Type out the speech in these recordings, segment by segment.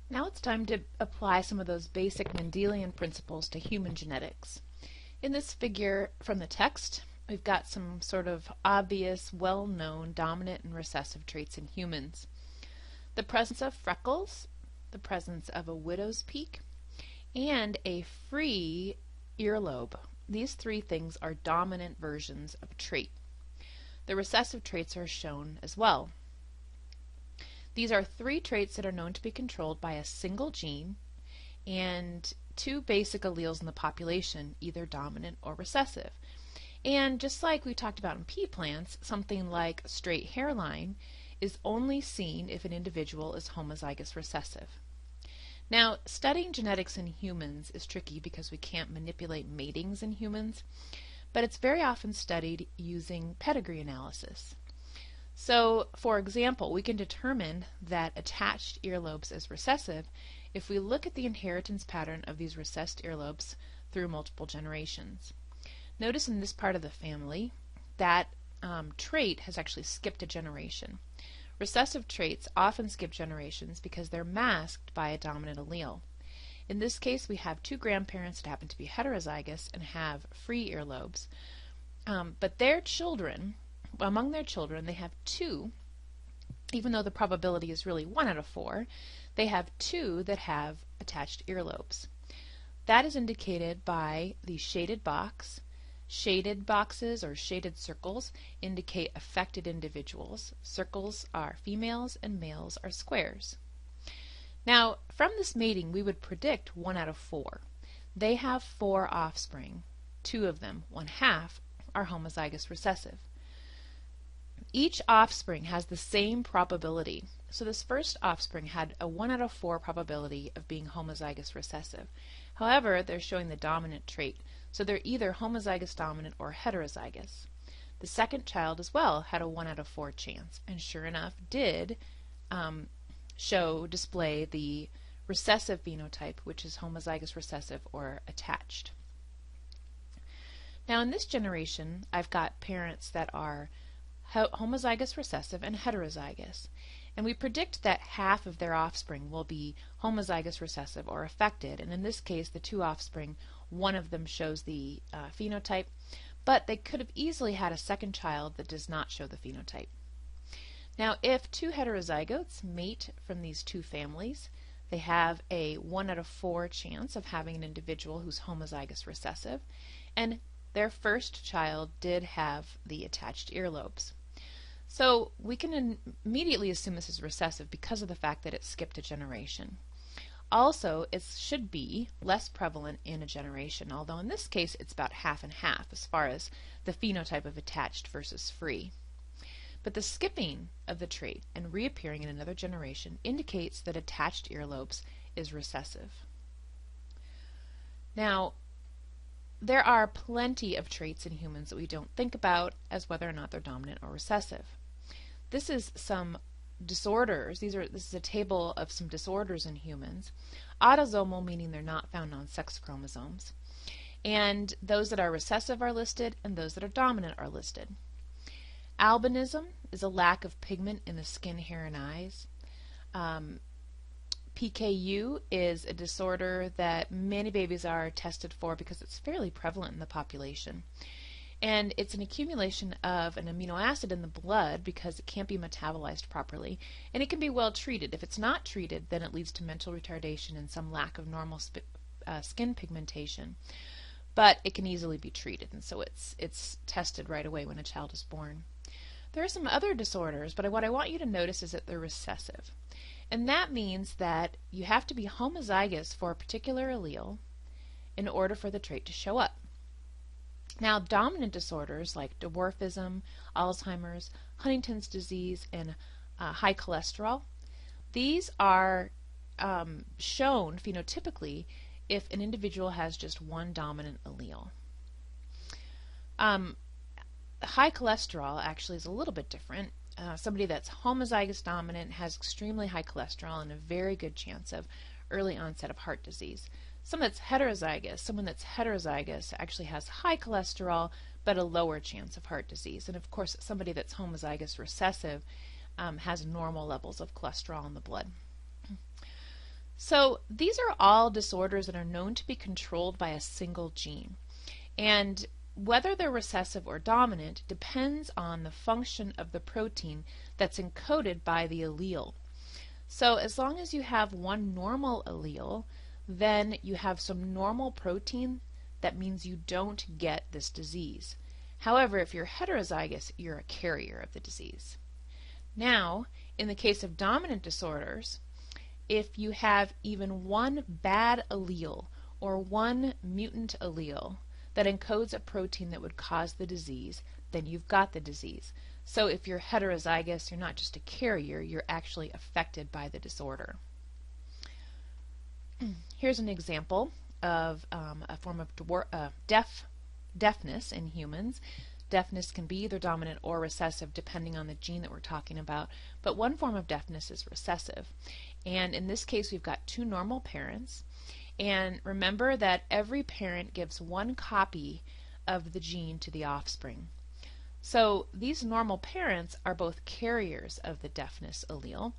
Now it's time to apply some of those basic Mendelian principles to human genetics. In this figure from the text, we've got some sort of obvious, well-known dominant and recessive traits in humans. The presence of freckles, the presence of a widow's peak, and a free earlobe. These three things are dominant versions of a trait. The recessive traits are shown as well. These are three traits that are known to be controlled by a single gene and two basic alleles in the population, either dominant or recessive. And just like we talked about in pea plants, something like a straight hairline is only seen if an individual is homozygous recessive. Now, studying genetics in humans is tricky because we can't manipulate matings in humans, but it's very often studied using pedigree analysis. So, for example, we can determine that attached earlobes is recessive if we look at the inheritance pattern of these recessed earlobes through multiple generations. Notice in this part of the family that trait has actually skipped a generation. Recessive traits often skip generations because they're masked by a dominant allele. In this case, we have two grandparents that happen to be heterozygous and have free earlobes, but their children, among their children, they have two, even though the probability is really 1 out of 4, they have two that have attached earlobes. That is indicated by the shaded box. Shaded boxes or shaded circles indicate affected individuals. Circles are females and males are squares. Now, from this mating, we would predict 1 out of 4. They have 4 offspring. 2 of them, 1/2, are homozygous recessive. Each offspring has the same probability. So this first offspring had a 1 out of 4 probability of being homozygous recessive. However, they're showing the dominant trait, so they're either homozygous dominant or heterozygous. The second child as well had a 1 out of 4 chance, and sure enough did display the recessive phenotype, which is homozygous recessive or attached. Now in this generation, I've got parents that are homozygous recessive and heterozygous, and we predict that half of their offspring will be homozygous recessive or affected, and in this case the two offspring, one of them shows the phenotype, but they could have easily had a second child that does not show the phenotype. Now if two heterozygotes mate from these two families, they have a 1 out of 4 chance of having an individual who's homozygous recessive, and their first child did have the attached earlobes. So we can immediately assume this is recessive because of the fact that it skipped a generation. Also, it should be less prevalent in a generation, although in this case it's about half and half as far as the phenotype of attached versus free. But the skipping of the trait and reappearing in another generation indicates that attached earlobes is recessive. Now, there are plenty of traits in humans that we don't think about as whether or not they're dominant or recessive. This is some disorders. This is a table of some disorders in humans. Autosomal, meaning they're not found on sex chromosomes. And those that are recessive are listed, and those that are dominant are listed. Albinism is a lack of pigment in the skin, hair, and eyes. PKU is a disorder that many babies are tested for because it's fairly prevalent in the population. And it's an accumulation of an amino acid in the blood because it can't be metabolized properly, and it can be well treated. If it's not treated, then it leads to mental retardation and some lack of normal skin pigmentation. But it can easily be treated, and so it's tested right away when a child is born. There are some other disorders, but what I want you to notice is that they're recessive. And that means that you have to be homozygous for a particular allele in order for the trait to show up. Now, dominant disorders like dwarfism, Alzheimer's, Huntington's disease, and high cholesterol, these are shown phenotypically if an individual has just one dominant allele. High cholesterol actually is a little bit different. Somebody that's homozygous dominant has extremely high cholesterol and a very good chance of early onset of heart disease. Someone that's heterozygous actually has high cholesterol but a lower chance of heart disease. And of course, somebody that's homozygous recessive has normal levels of cholesterol in the blood. So these are all disorders that are known to be controlled by a single gene. And whether they're recessive or dominant depends on the function of the protein that's encoded by the allele. So as long as you have one normal allele, then you have some normal protein. That means you don't get this disease. However, if you're heterozygous, you're a carrier of the disease. Now, in the case of dominant disorders, if you have even one bad allele or one mutant allele that encodes a protein that would cause the disease, then you've got the disease. So if you're heterozygous, you're not just a carrier, you're actually affected by the disorder. Here's an example of a form of deafness in humans. Deafness can be either dominant or recessive depending on the gene that we're talking about, but one form of deafness is recessive. And in this case, we've got two normal parents. And remember that every parent gives one copy of the gene to the offspring. So these normal parents are both carriers of the deafness allele,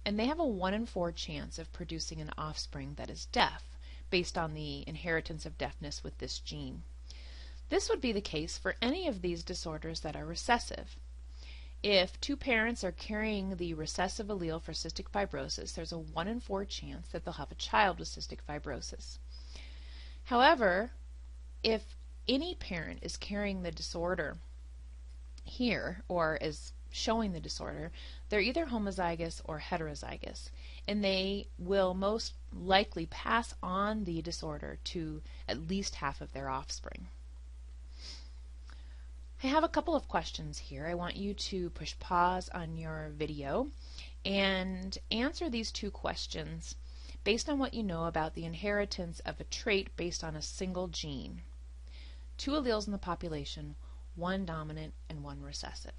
and they have a 1 in 4 chance of producing an offspring that is deaf, based on the inheritance of deafness with this gene. This would be the case for any of these disorders that are recessive. If two parents are carrying the recessive allele for cystic fibrosis, there's a 1 in 4 chance that they'll have a child with cystic fibrosis. However, if any parent is carrying the disorder here, or is showing the disorder, they're either homozygous or heterozygous, and they will most likely pass on the disorder to at least half of their offspring. I have a couple of questions here. I want you to push pause on your video and answer these two questions based on what you know about the inheritance of a trait based on a single gene. 2 alleles in the population, 1 dominant and 1 recessive.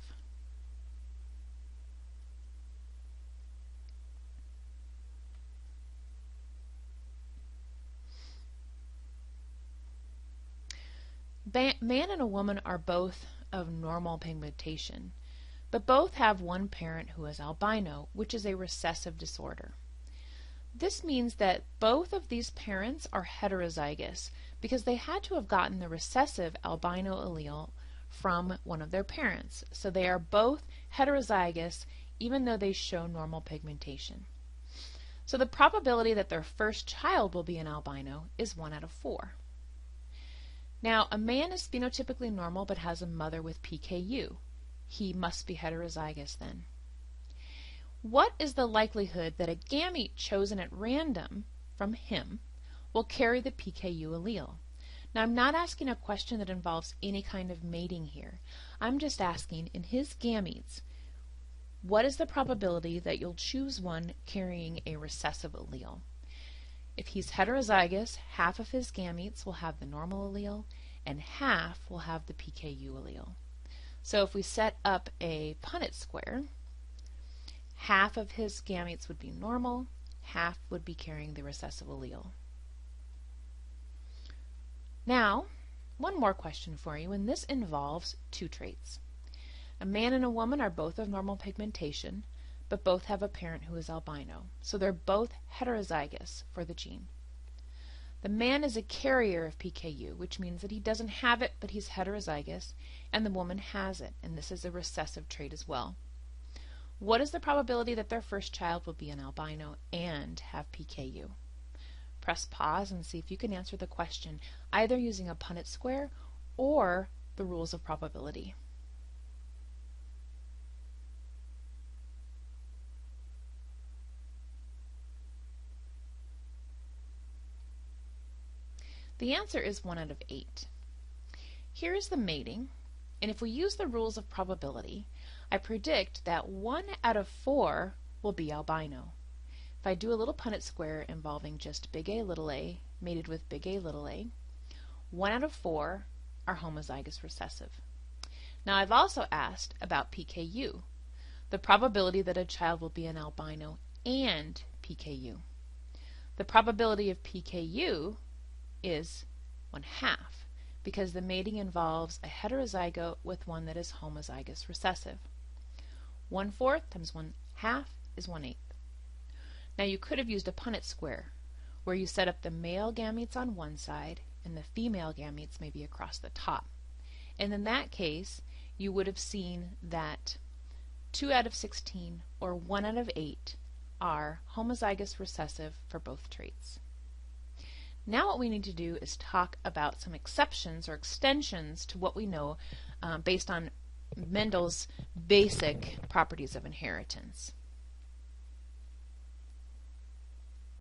Man and a woman are both of normal pigmentation, but both have one parent who is albino, which is a recessive disorder. This means that both of these parents are heterozygous because they had to have gotten the recessive albino allele from one of their parents. So they are both heterozygous even though they show normal pigmentation. So the probability that their first child will be an albino is 1 out of 4. Now, a man is phenotypically normal but has a mother with PKU. He must be heterozygous then. What is the likelihood that a gamete chosen at random from him will carry the PKU allele? Now, I'm not asking a question that involves any kind of mating here. I'm just asking, in his gametes, what is the probability that you'll choose one carrying a recessive allele? If he's heterozygous, half of his gametes will have the normal allele, and half will have the PKU allele. So if we set up a Punnett square, half of his gametes would be normal, half would be carrying the recessive allele. Now, one more question for you, and this involves 2 traits. A man and a woman are both of normal pigmentation, but both have a parent who is albino, so they're both heterozygous for the gene. The man is a carrier of PKU, which means that he doesn't have it, but he's heterozygous, and the woman has it, and this is a recessive trait as well. What is the probability that their first child will be an albino and have PKU? Press pause and see if you can answer the question either using a Punnett square or the rules of probability. The answer is 1 out of 8. Here is the mating, and if we use the rules of probability, I predict that 1 out of 4 will be albino. If I do a little Punnett square involving just big A little a mated with big A little a, 1 out of 4 are homozygous recessive. Now I've also asked about PKU, the probability that a child will be an albino and PKU. The probability of PKU is 1/2 because the mating involves a heterozygote with one that is homozygous recessive. 1/4 times 1/2 is 1/8. Now you could have used a Punnett square, where you set up the male gametes on one side and the female gametes maybe across the top. And in that case, you would have seen that 2 out of 16, or 1 out of 8, are homozygous recessive for both traits. Now what we need to do is talk about some exceptions or extensions to what we know based on Mendel's basic properties of inheritance.